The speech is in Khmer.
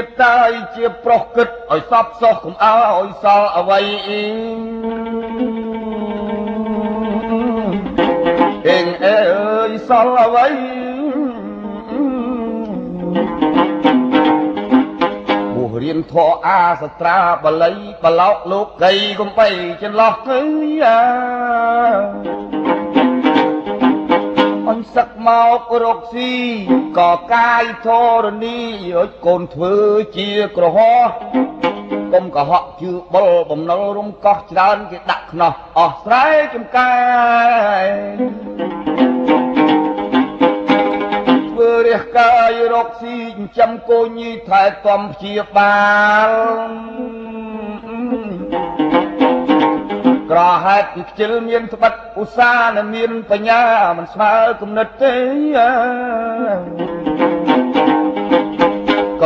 ទៀតតែជាប្រុសគិតឲ្យសពសោះកុំឲ្យសល់អ្វីអេងអើយសល់អ្វីបុះរៀនធរអាសត្រាបល័យបឡោកលោកកៃកំបីចន្លោះទៅអញសឹកមករកស៊ីក៏កាយធរណីឲ្យកូនធ្វើជាក្រហមកុំកុហកជឿបុលបំណុលរំកោះច្រើនគេដាក់ខ្នោះអស់ស្រែចំកាយធ្វើរះកាយរកស៊ីចិញ្ចឹមកូនញីថែទាំព្យាបាលក្រហេតុពីខ្ជិលមានត្បិតឧស្សាហ៍និងមានបញ្ញាមិនស្មើគំនិតទេ